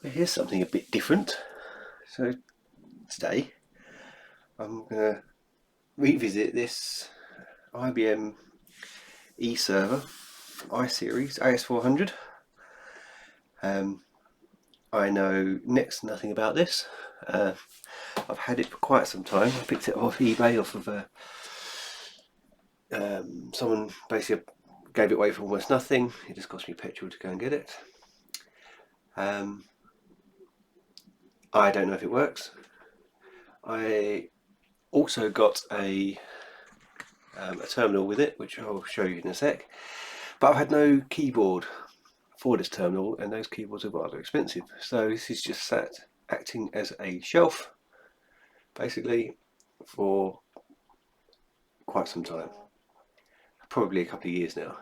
Here's something a bit different. So today I'm going to revisit this IBM e-server iSeries AS400. I know next to nothing about this. I've had it for quite some time. I picked it off eBay off of someone basically gave it away for almost nothing. It just cost me petrol to go and get it. I don't know if it works. I also got a terminal with it, which I'll show you in a sec. But I've had no keyboard for this terminal, and those keyboards are rather expensive. So this is just sat acting as a shelf, basically, for quite some time. Probably a couple of years now.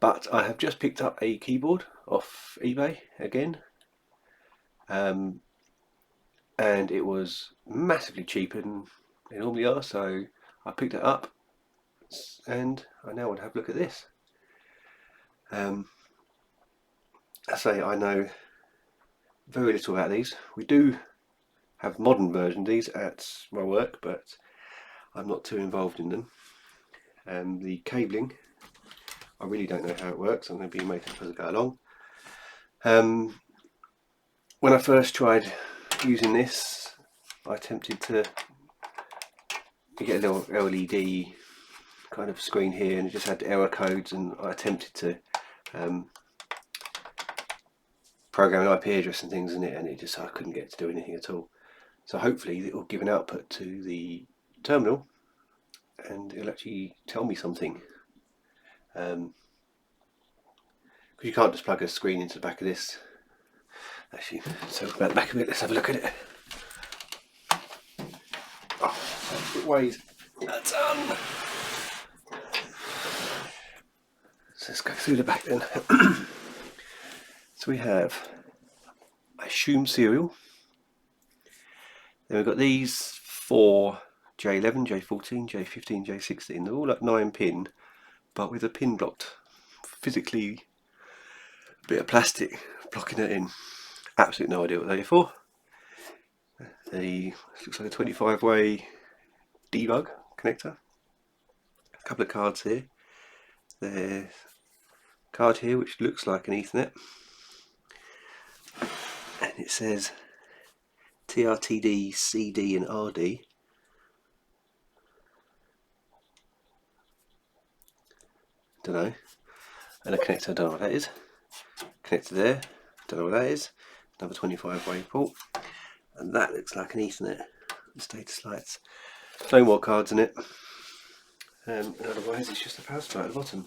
But I have just picked up a keyboard off eBay again. And it was massively cheaper than they normally are, so I picked it up, and I now want to have a look at this. I say I know very little about these. We do have modern version of these at my work, but I'm not too involved in them. The cabling, I really don't know how it works. I'm going to be making it as I go along. When I first tried using this, I attempted to get a little LED kind of screen here, and it just had error codes, and I attempted to program an IP address and things in it, and I couldn't get it to do anything at all. So hopefully it will give an output to the terminal and it'll actually tell me something. Because you can't just plug a screen into the back of this. Actually, so about the back of it, let's have a look at it. Oh, it weighs a ton. So let's go through the back then. So we have, I assume, serial. Then we've got these four J11, J14, J15, J16. They're all like 9-pin, but with a pin blocked, physically a bit of plastic blocking it in. Absolutely no idea what they're for. Looks like a 25-way debug connector. A couple of cards here. There's a card here which looks like an Ethernet, and it says TRTD, CD and RD. Don't know. And a connector, don't know what that is. Connector there, don't know what that is. Another 25-way port. And that looks like an Ethernet. The status lights. No more cards in it. And otherwise it's just a power supply at the bottom.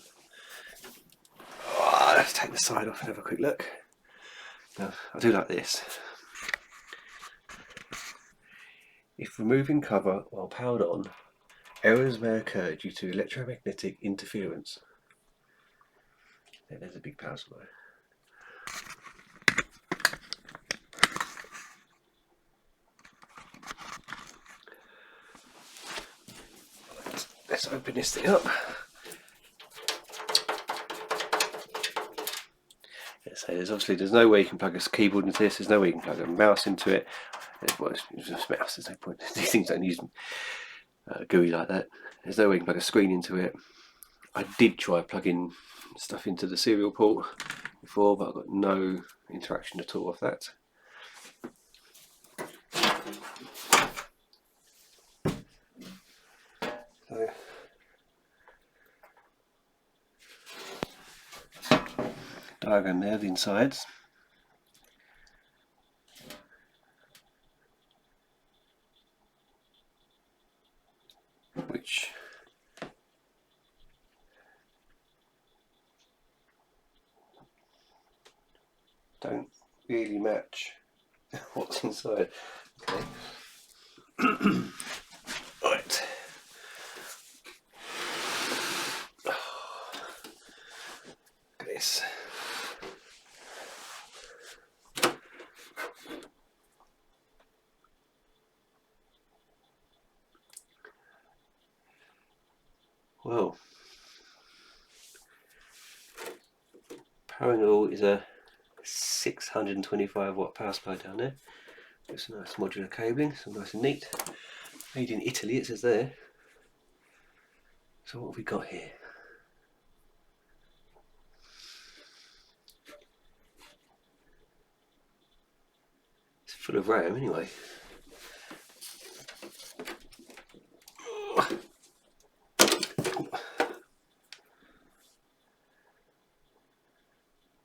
Oh, let's take the side off and have a quick look. Now, I do like this. If removing cover while powered on, errors may occur due to electromagnetic interference. There's a big power supply. Let's open this thing up. So there's no way you can plug a keyboard into this. There's no way you can plug a mouse into it. Well, it's just a mouse. There's no point. These things don't use GUI like that. There's no way you can plug a screen into it. I did try plugging stuff into the serial port before, but I got no interaction at all with that. So, diagram there, the insides. Which don't really match what's inside. Okay. Right. Look at this. Well, powering it all is a 625 watt power supply down there. It's a nice modular cabling, so nice and neat. Made in Italy, it says there. So what have we got here? It's full of RAM anyway.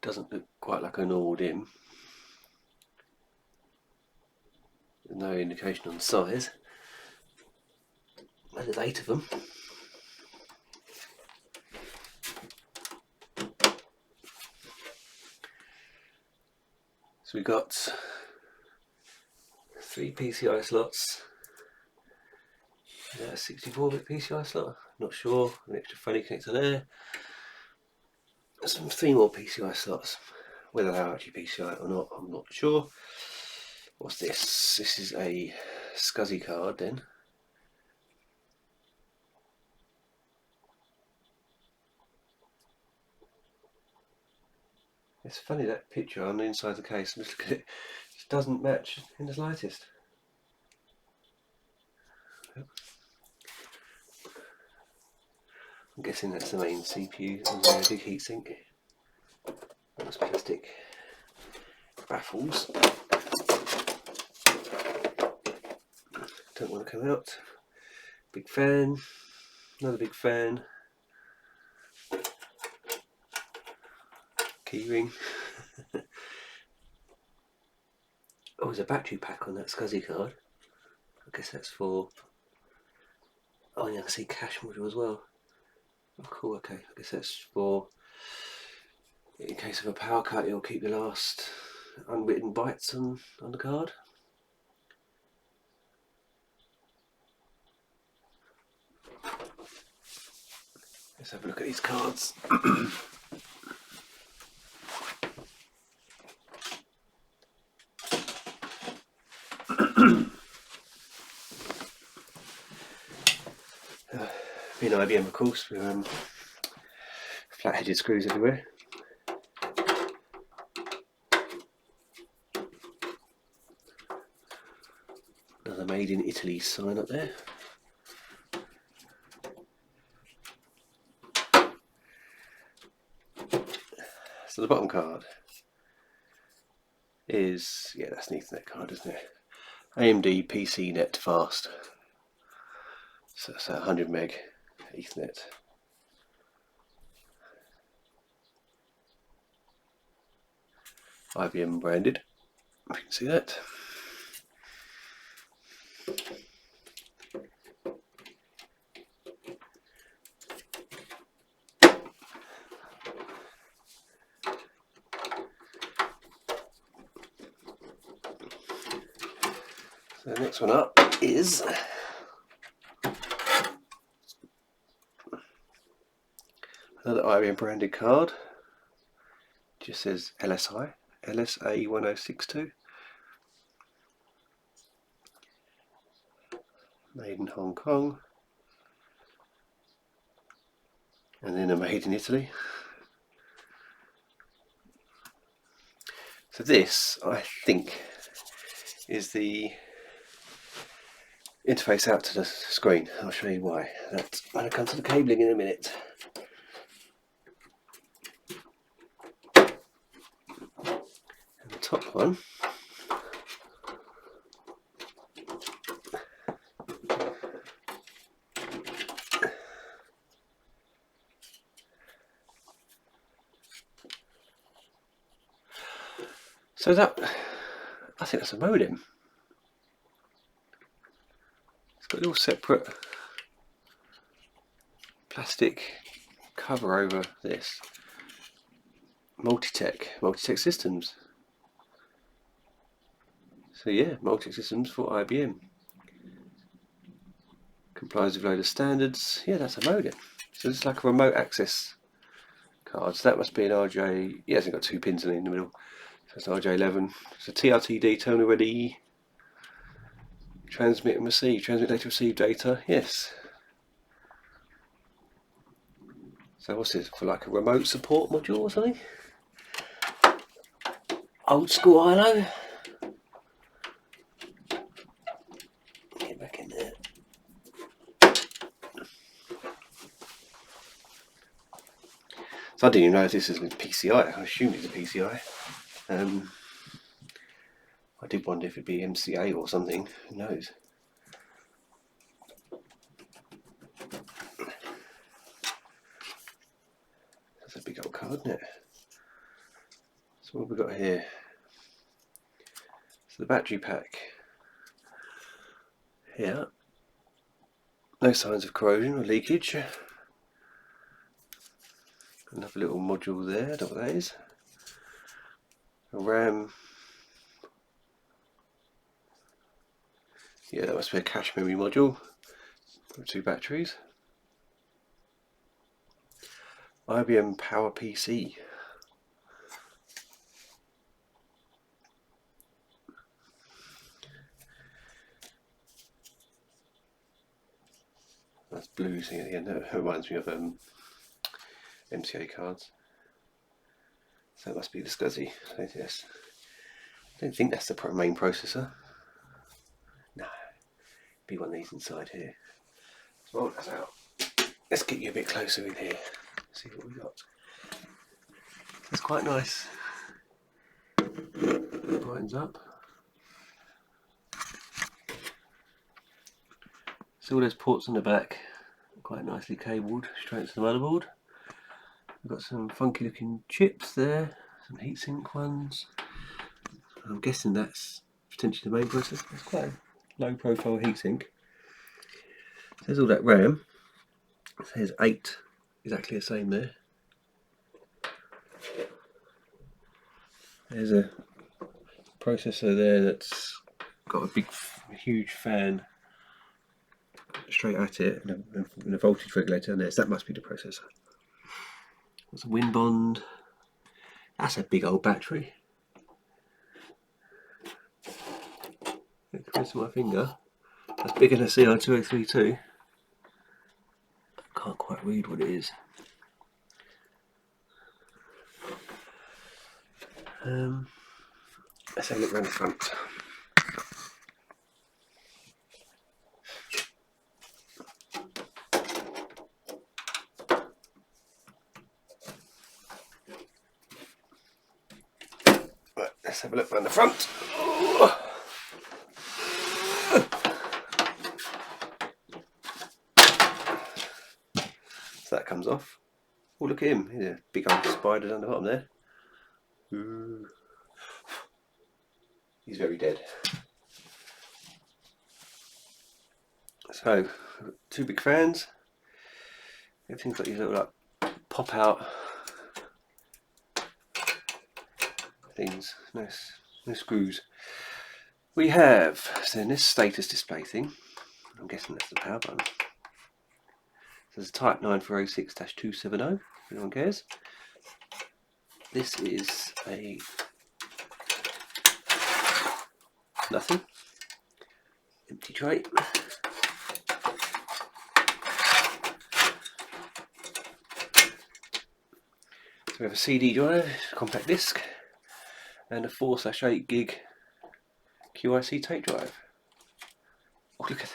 Doesn't look quite like a normal DIMM. There's no indication on size. There's 8 of them. So we've got 3 PCI slots. Is that a 64-bit PCI slot? Not sure. An extra funny connector there. Some 3 more PCI slots. Whether they're actually PCI or not, I'm not sure. What's this? This is a SCSI card then. It's funny, that picture on the inside of the case, just look at it, it just doesn't match in the slightest. I'm guessing that's the main CPU and a big heatsink. Those plastic baffles don't want to come out. Big fan, another big fan, keyring. Oh, there's a battery pack on that SCSI card. I guess that's for, oh yeah, I can see cache module as well. Oh cool, okay, I guess that's for, in case of a power cut, it'll keep the last unwritten bytes on the card. Let's have a look at these cards. Being IBM, of course, with flat-headed screws everywhere. Another made in Italy sign up there. So the bottom card is, yeah, that's an Ethernet card, isn't it? AMD PC Net Fast. So that's a 100 meg Ethernet. IBM branded, if you can see that. So the next one up is another IBM branded card. It just says LSI, LSA 1062. Made in Hong Kong. And then a made in Italy. So this, I think, is the interface out to the screen. I'll show you why. That's when I come to the cabling in a minute. And the top one so that, I think that's a modem. It's got a little separate plastic cover over this. Multi-tech systems. So yeah, multi-tech systems for IBM. Complies with a load of standards. Yeah, that's a modem. So it's like a remote access card. So that must be an RJ. Yeah, it hasn't got 2 pins in the middle. So it's an RJ11. It's a TRTD terminal ready. Transmit and receive. Transmit data, receive data. Yes. So what's this? For like a remote support module or something? Old school ILO. Get back in there. So I didn't even know if this is a PCI. I assumed it's a PCI. I did wonder if it'd be MCA or something. Who knows? That's a big old card, isn't it? So what have we got here? So the battery pack. Here. No signs of corrosion or leakage. Another little module there, I don't know what that is. A RAM. Yeah, that must be a cache memory module. With 2 batteries. IBM Power PC. That's blue thing at the end. That reminds me of MCA cards. So it must be the SCSI. So yes. I don't think that's the main processor. No, be one of these inside here. So roll that out. Let's get you a bit closer in here. See what we got. It's quite nice. It lines up. So all those ports on the back, quite nicely cabled straight to the motherboard. We've got some funky looking chips there, some heatsink ones. I'm guessing that's potentially the main processor. It's quite a low profile heatsink. There's all that RAM. It says 8, exactly the same there. There's a processor there that's got a big, huge fan straight at it and a voltage regulator on there, so that must be the processor. There's a wind bond. That's a big old battery. Compared to my finger, that's bigger than a CI2032. I can't quite read what it is. Let's have a look around the front. Right, let's have a look around the front. So that comes off. Oh, look at him. He's a big old spider down the bottom there. Ooh. He's very dead. So, 2 big fans. Everything's got these little like pop out things. No screws. We have, so in this status display thing, I'm guessing that's the power button. So there's a Type 9406-270, if anyone cares. This is a nothing. Empty tray. So we have a CD drive, compact disc, and a 4/8 gig QIC tape drive. Oh, look at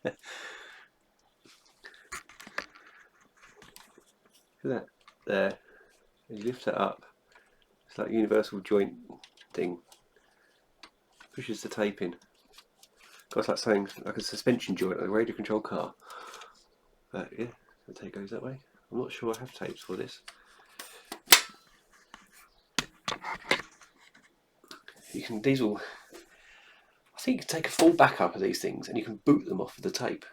that. Look at that there. You lift it up. It's like a universal joint thing. Pushes the tape in. Got like saying like a suspension joint, like a radio control car. But yeah, the tape goes that way. I'm not sure I have tapes for this. You can I think you can take a full backup of these things and you can boot them off of the tape.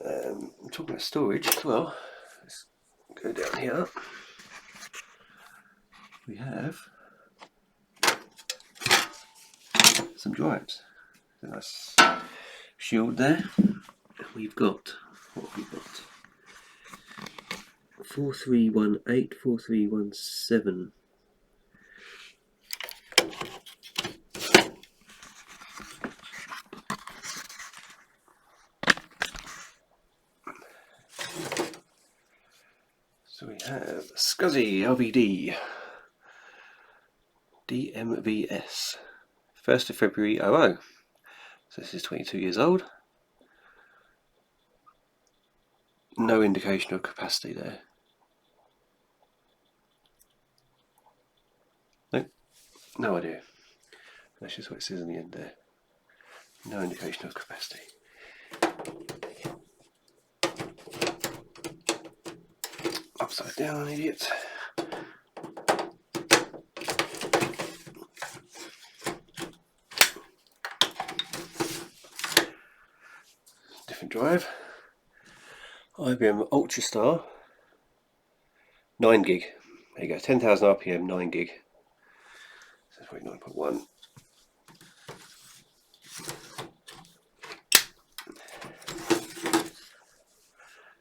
I'm talking about storage as well. Let's go down here. We have some drives. A nice shield there. We've got, what have we got? 4318, 4317. So we have SCSI LVD DMVS, 1st of February 00. So this is 22 years old. No indication of capacity there. Nope, no idea. That's just what it says in the end there. No indication of capacity. Upside down, idiot. Different drive. IBM Ultrastar, 9 gig. There you go, 10,000 RPM, 9 gig. So it's probably 9.1.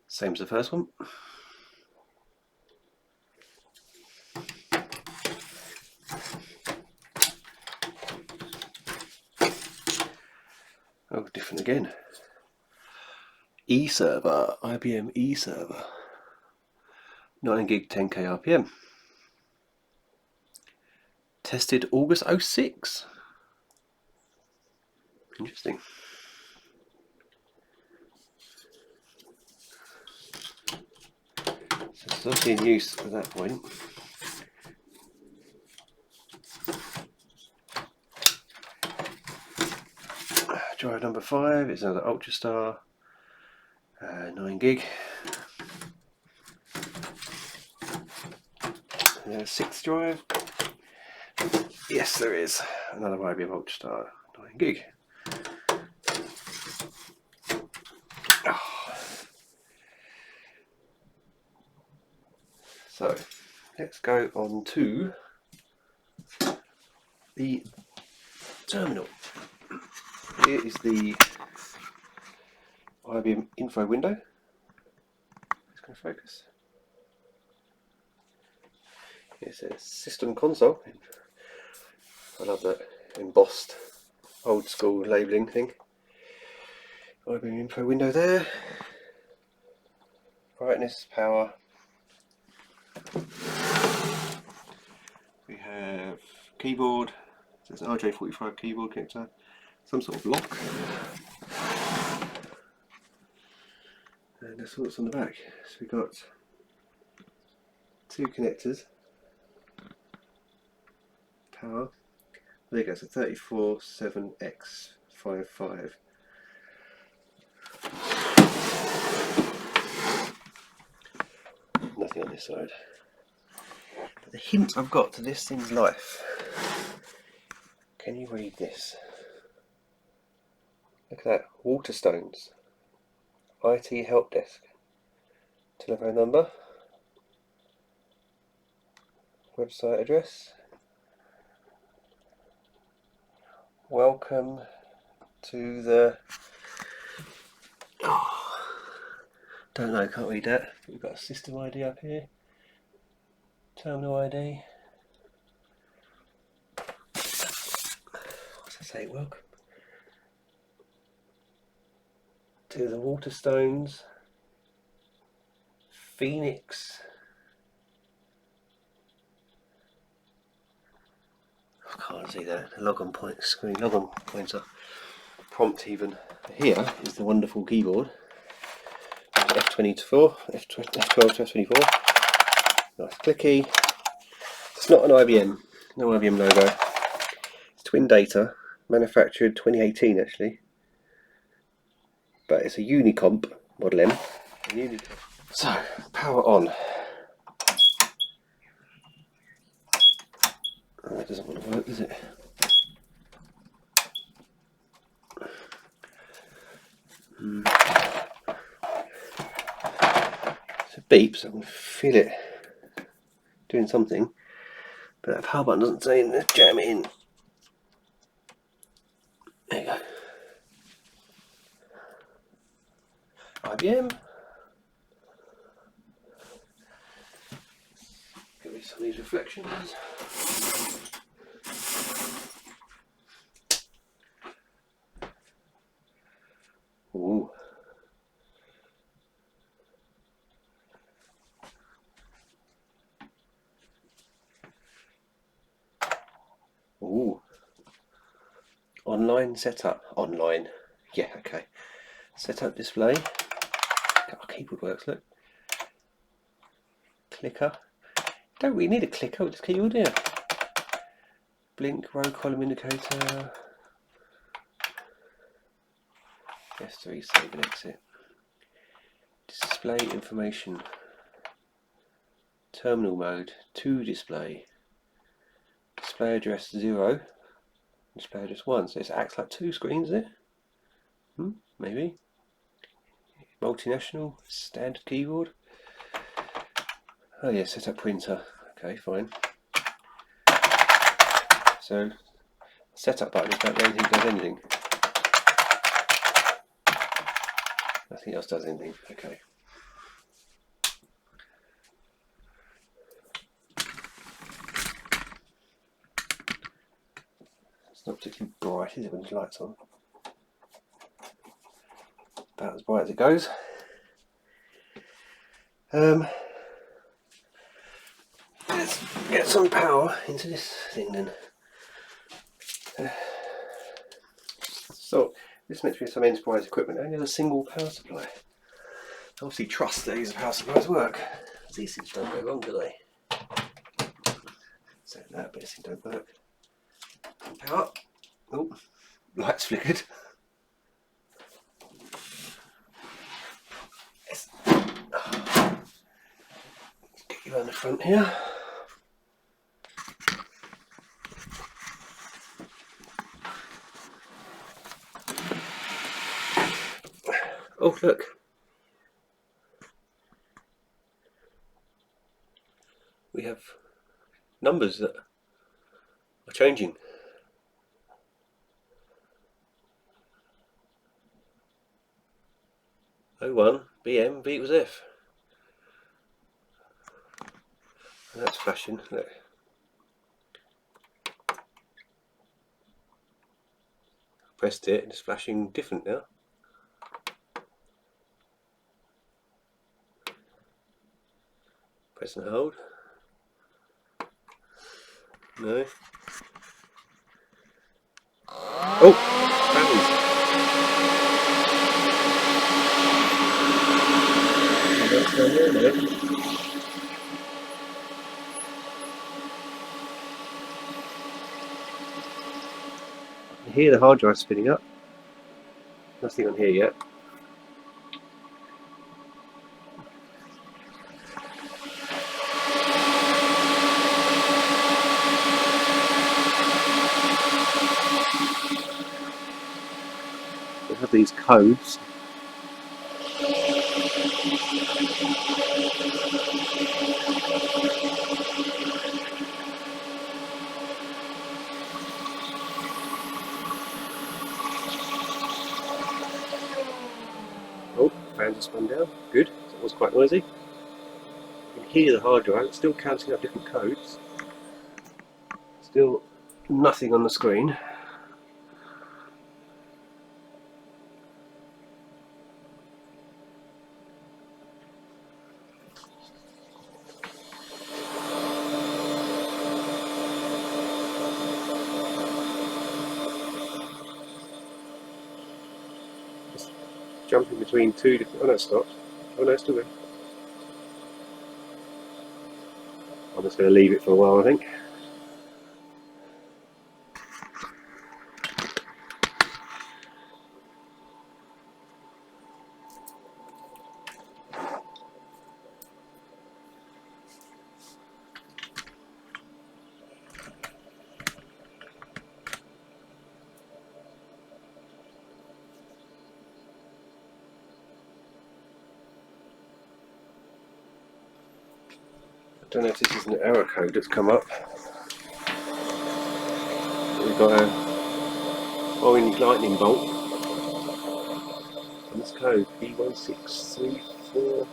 Same as the first one. Oh, different again. E-server, IBM E-server. 9 gig, 10k RPM. Tested August 06. Interesting. So it's obviously in use at that point. Drive number 5 is another Ultrastar, 9 gig. And then a 6th drive. Yes, there is another IBM Ultrastar, 9 gig. Oh. So let's go on to the terminal. Here is the IBM InfoWindow. It's going to focus. It says System Console. I love that embossed old school labelling thing. IBM InfoWindow there. Brightness, power. We have keyboard. There's an RJ45 keyboard connector. Some sort of lock. And that's what's on the back. So we've got 2 connectors. Power. There you go, so 347X55. Nothing on this side. But the hint I've got to this thing's life. Can you read this? Look at that, Waterstones. IT help desk. Telephone number. Website address. Welcome to the... Oh, don't know, can't read that. We've got a system ID up here. Terminal ID. What's that say? Welcome to the Waterstones. Phoenix. I can't see that. The Logon point screen, Logon pointer prompt even. Here is the wonderful keyboard. F24, F12 to F24. Nice clicky. It's not an IBM, no IBM logo. It's Twin Data, manufactured 2018 actually. But it's a Unicomp Model M. So, power on. Oh, that doesn't want to work, does it? It's a beep, so I can feel it doing something. But that power button doesn't say, let's jam it in. There you go. IBM. Give me some of these reflections. Ooh. Ooh. Online setup. Online. Yeah, okay. Setup display. Our keyboard works, look. Clicker. Don't really need a clicker with this keyboard, do you? Blink, row column indicator. S3, save and exit. Display information. Terminal mode, to display. Display address 0. Display address 1. So it acts like two screens, is it? Maybe. Multinational, standard keyboard. Oh yeah, setup printer. Okay, fine. So setup button is about the only thing that does anything. Nothing else does anything. Okay. It's not particularly bright, is it, when the light's on? About as bright as it goes. Let's get some power into this thing then. So this is meant to be some enterprise equipment. Only has a single power supply. I obviously trust that these power supplies work. These things don't go wrong, do they? So that bit don't work. Power. Oh, lights flickered. Yes. Get you on the front here. Oh, look. We have numbers that are changing. 01 BM B was F. And that's flashing. Look. Pressed it, and it's flashing different now. Press and hold. No. Oh, you hear the hard drive spinning up. Nothing on here yet. We have these codes. Oh, fans are spun down. Good. That was quite noisy. You can hear the hard drive. It's still counting up different codes. Still nothing on the screen. Just jumping between two different. Oh no, it stopped. Oh no, it's still there. I'm just going to leave it for a while, I think. I don't know if this is an error code that's come up. We've got a orange lightning bolt. And this code P1634609.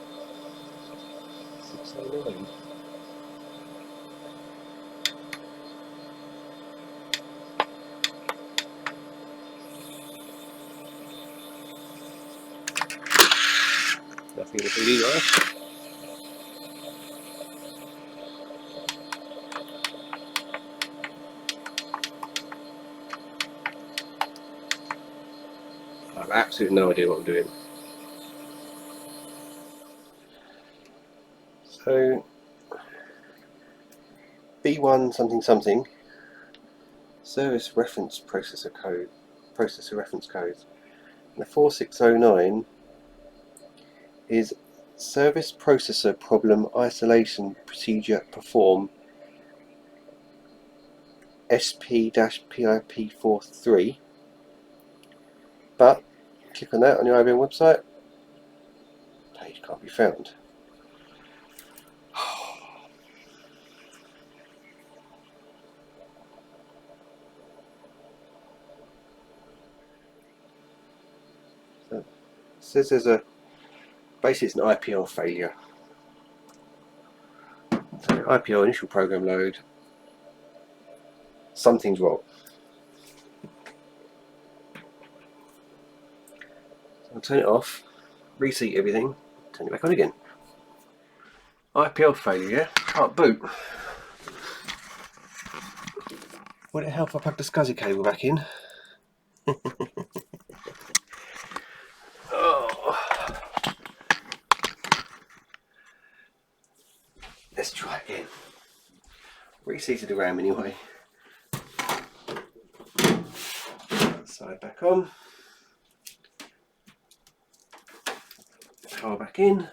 Nothing in the PD drive. absolutely no idea what I'm doing. So B1 something something service reference processor reference code. And the 4609 is service processor problem isolation procedure perform SP-PIP43. But click on that on your IBM website, page can't be found. So it says there's basically it's an IPL failure. So IPL initial program load, something's wrong. So I'll turn it off, reseat everything, turn it back on again. IPL failure, yeah? Can't boot. Would it help if I plug the SCSI cable back in? Oh. Let's try again. Reseated the RAM anyway. Side back on. Power back in.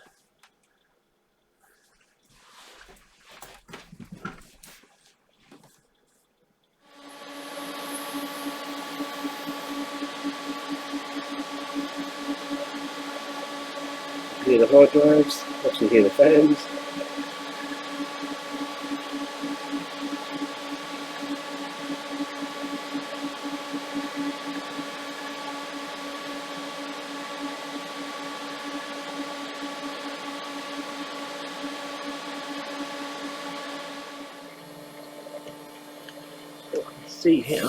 Hear the hard drives, actually hear the fans. What I can see here.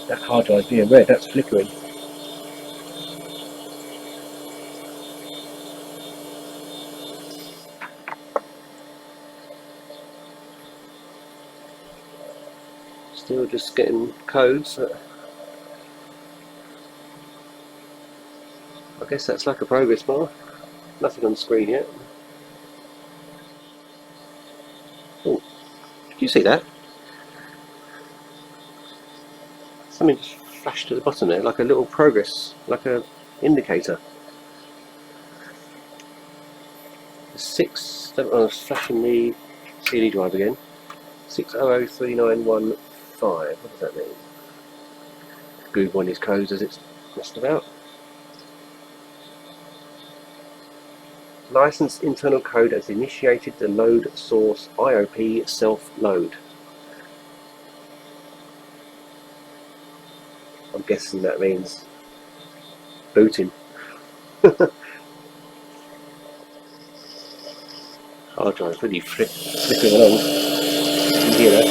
That hard drive's being red, that's flickering. Still just getting codes. I guess that's like a progress bar. Nothing on the screen yet. Oh, did you see that? Something just flashed at the bottom there, like a little progress, like a indicator. 6, I was flashing the CD drive again. 6003915. What does that mean? Google on his codes as it's messed about. Licensed internal code has initiated the load source IOP self-load. I'm guessing that means booting. Hard drive really flickering along. You can hear that.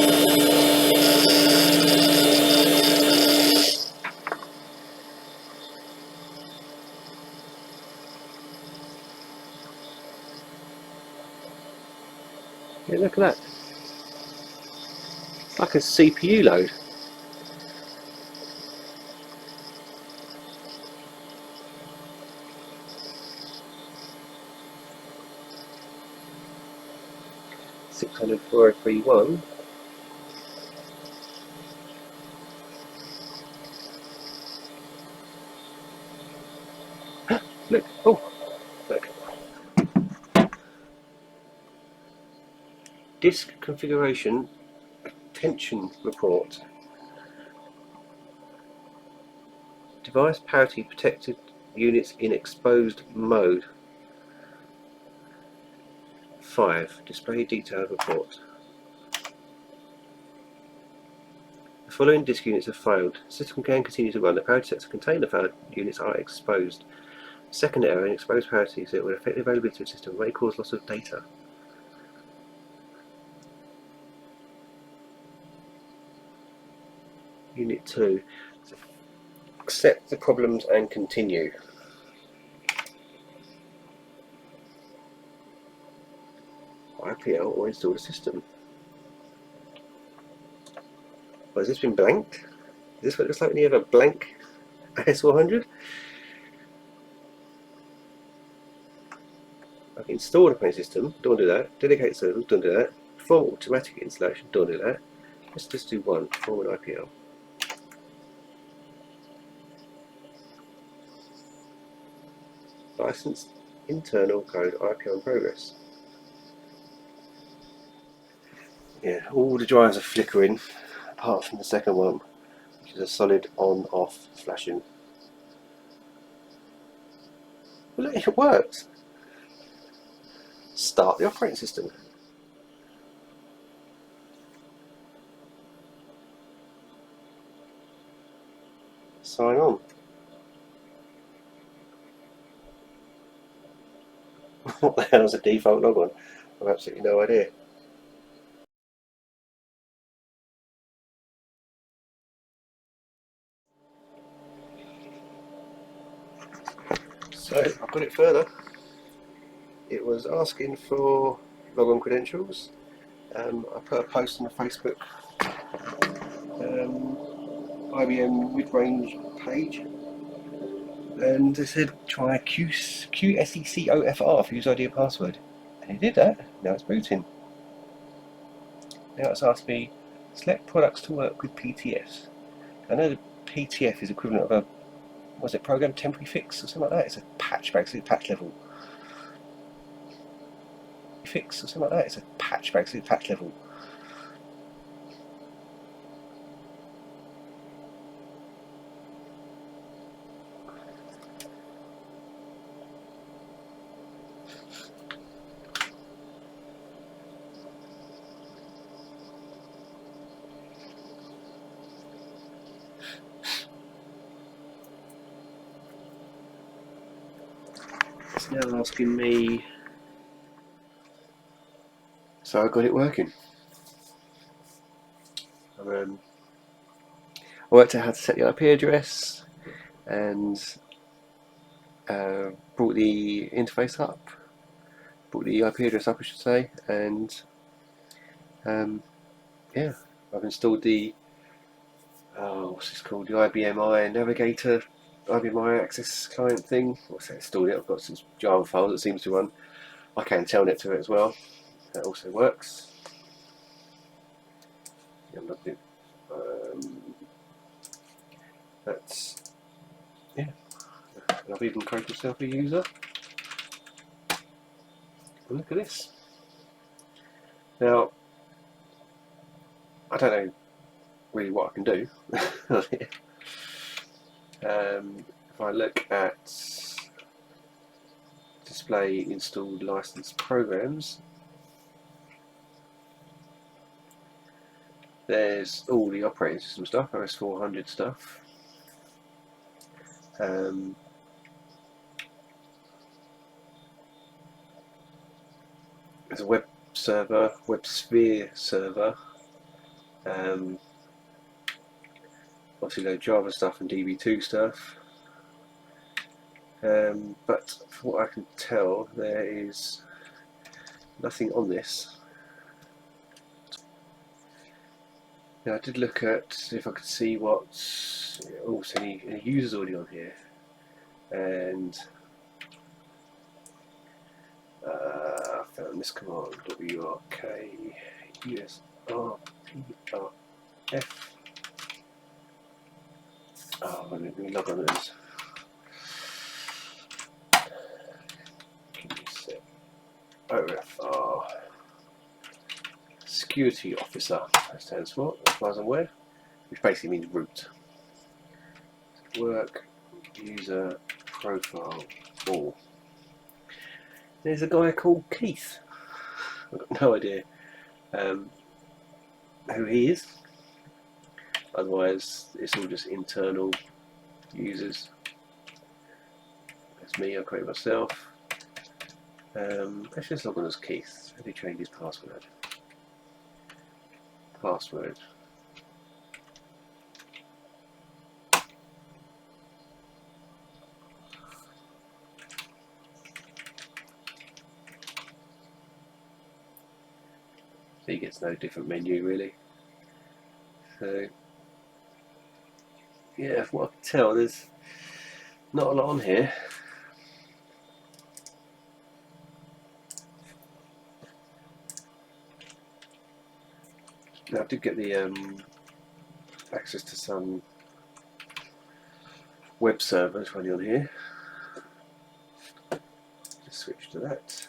Yeah, look at that. It's like a CPU load. Six hundred 4031. Look, oh, look. Disk configuration attention report. Device parity protected units in exposed mode. 5. Display detailed report. The following disk units have failed. The system can continue to run. The parity sets that contain the failed units are exposed. Second error in exposed parity so it will affect the availability of the system and may cause loss of data. Unit 2. Accept the problems and continue. IPL or installed a system. Well, has this been blanked? Is this what it looks like when you have a blank AS400? I've installed a operating system, don't do that. Dedicate servers, don't do that. Perform automatic installation, don't do that. Let's just do one, perform an IPL. Licensed internal code IPL in progress. Yeah, all the drivers are flickering apart from the second one, which is a solid on-off flashing. Well, look, it works. Start the operating system. Sign on. What the hell is a default logon? I've absolutely no idea. So I've got it further. It was asking for Logon credentials. I put a post on the Facebook IBM mid-range page, and they said try QSECOFR for user ID and password, and it did that. Now it's booting. Now it's asked me select products to work with PTFs. I know the PTF is equivalent of a, was it program temporary fix or something like that? It's a patch, basically patch level. Fix or something like that. It's a patch, basically patch level. It's now asking me. So I got it working. I worked out how to set the IP address and brought the interface up, brought the IP address up, I should say, and yeah, I've installed the what's this called, the IBM I Navigator, IBM I Access client thing. What's that? Installed it. I've got some Java files that seems to run. I can telnet to it as well. That also works. Yeah, that's yeah. And I've even created myself a user. And look at this. Now, I don't know really what I can do. If I look at display installed licensed programs, there's all the operating system stuff, OS400 stuff. There's a web server, WebSphere server. Obviously, no Java stuff and DB2 stuff. But from what I can tell, there is nothing on this. Now, I did look at if I could see what's also any users already on here, and I found this command WRK USRPRF. Oh, let me log on to this. OFR Security Officer, that stands for, as far as I'm aware, which basically means root. Work user profile all. There's a guy called Keith. I've got no idea who he is. Otherwise, it's all just internal users. That's me, I create myself. Let's just log on as Keith. Let me change his password. Password. he gets no different menu really. So yeah, from what I can tell, there's not a lot on here. Now, I did get the access to some web servers running on here. Just switch to that.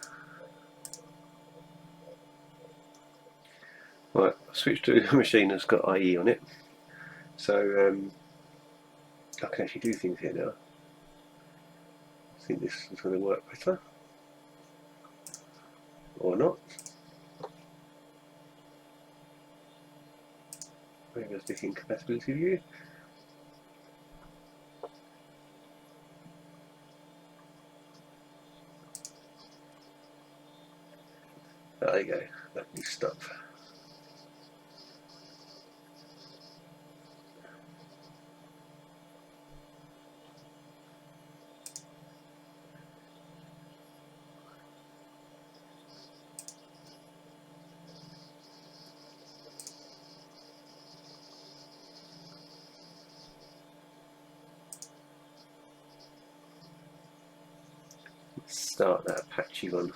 Right, I've switched to a machine that's got IE on it, so I can actually do things here now. I think this is going to work better, or not. Maybe I'll stick in compatibility view. There you go, that new stuff. Let's start that Apache one.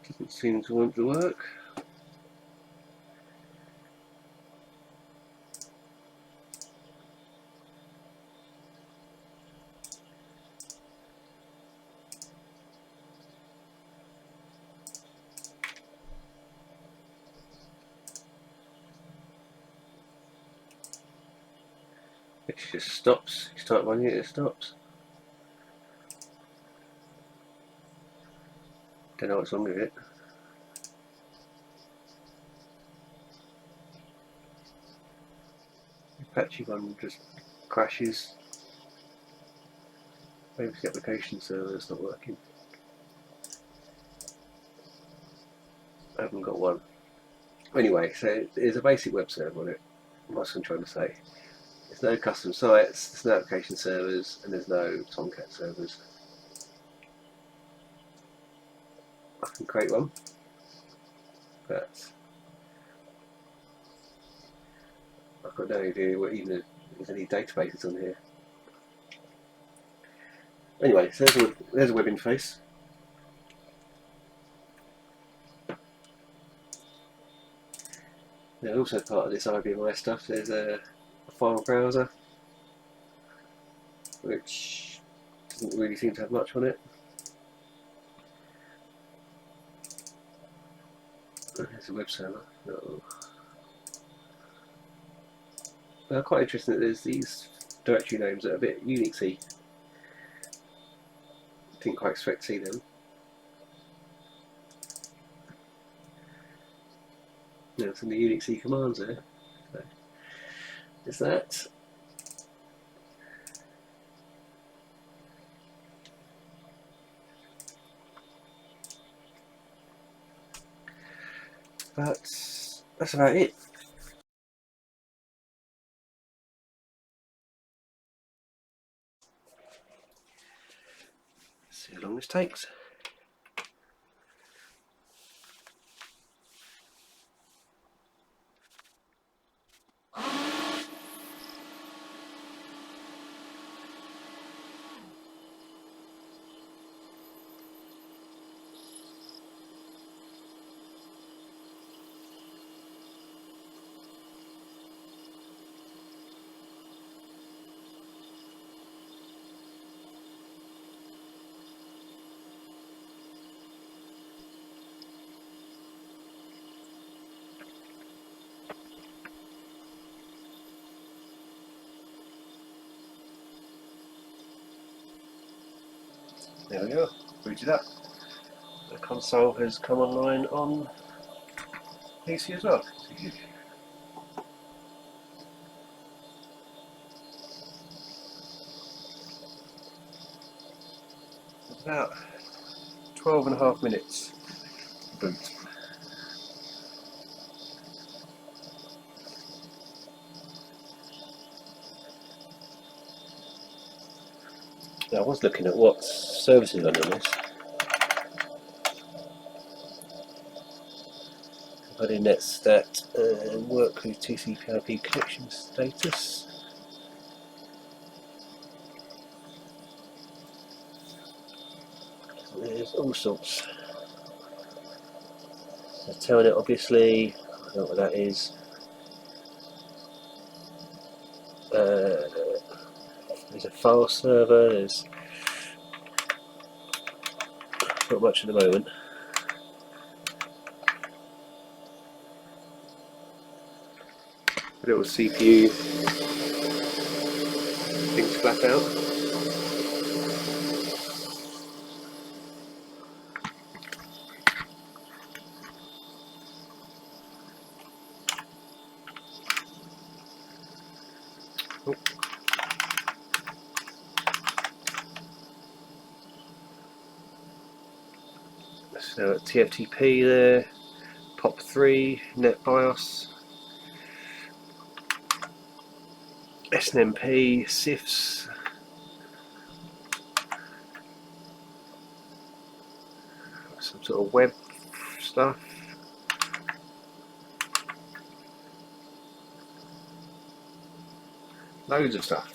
Doesn't seem to want to work. It just stops. You start running it, it stops. Don't know what's wrong with it. Apache one just crashes. Maybe it's the application server that's not working. I haven't got one. Anyway, so there's a basic web server on it. What's I'm trying to say? There's no custom sites, there's no application servers, and there's no Tomcat servers. I can create one, but I've got no idea what even there's any databases on here. Anyway, so there's a web interface. Now, also part of this IBM stuff, there's a file browser, which doesn't really seem to have much on it. There's a web server. Oh. Well, quite interesting that there's these directory names that are a bit Unixy. Didn't quite expect to see them. There's some Unixy commands there. So, is that? But that's about it. See how long this takes. There we go, booted up. The console has come online on PC as well. About 12.5 minutes boot. Now, I was looking at what services are on this, but in that stat, work with TCP/IP connection status. There's all sorts. So telnet, obviously, I don't know what that is. There's a file server, there's not much at the moment. A little CPU things flat out. Oh. So TFTP there, POP3, NetBIOS, SNMP, CIFS, some sort of web stuff. Loads of stuff.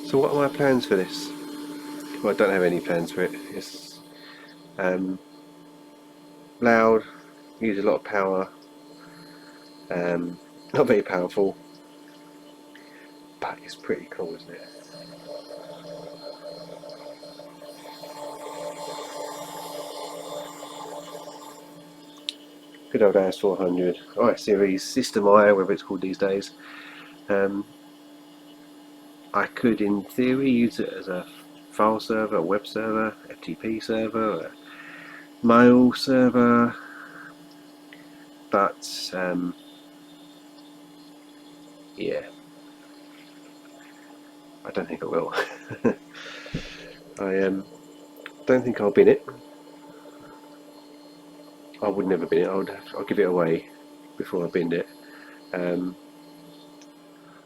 So what are my plans for this? Well, I don't have any plans for it. It's loud, uses a lot of power, not very powerful, but it's pretty cool, isn't it? Good old AS400, iSeries, System I, whatever it's called these days. I could, in theory, use it as a file server, a web server, FTP server, a mail server, but yeah, I don't think I will. I don't think I'll bin it. I would never bin it. I'll give it away before I binned it.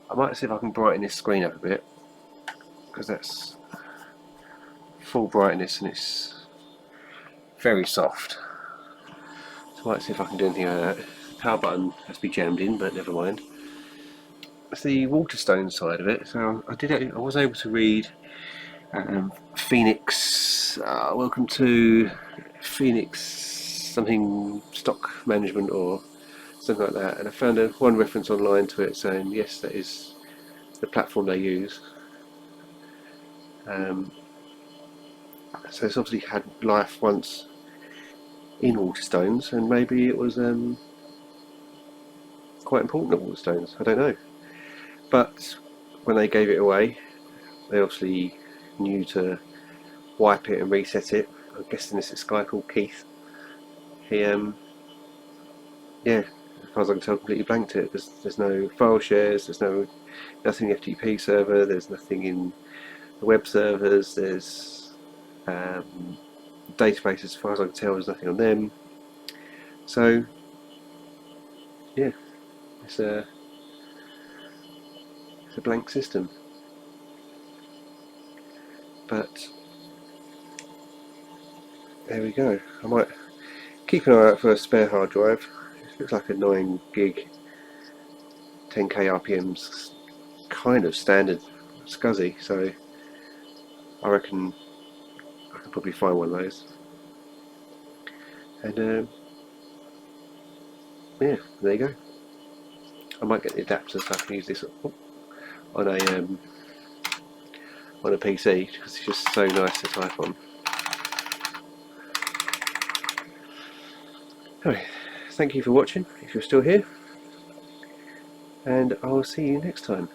I might see if I can brighten this screen up a bit, because that's full brightness and it's very soft. So I might see if I can do anything like that. Power button has to be jammed in, but never mind. It's the Waterstones side of it. So I was able to read Phoenix. Welcome to Phoenix something stock management or something like that, and I found one reference online to it saying yes, that is the platform they use. So it's obviously had life once in Waterstones, and maybe it was quite important at Waterstones. I don't know, but when they gave it away, they obviously knew to wipe it and reset it. I'm guessing this is a guy called Keith. He yeah, as far as I can tell, completely blanked it. There's no file shares. There's nothing in the FTP server. There's nothing in the web servers. There's databases. As far as I can tell, there's nothing on them. So yeah, it's a blank system. But there we go. I might keep an eye out for a spare hard drive. It looks like a 9 gig, 10k RPMs, kind of standard SCSI. So I reckon I can probably find one of those. And yeah, there you go. I might get the adapter so I can use this on a PC, because it's just so nice to type on. Anyway, thank you for watching if you're still here, and I'll see you next time.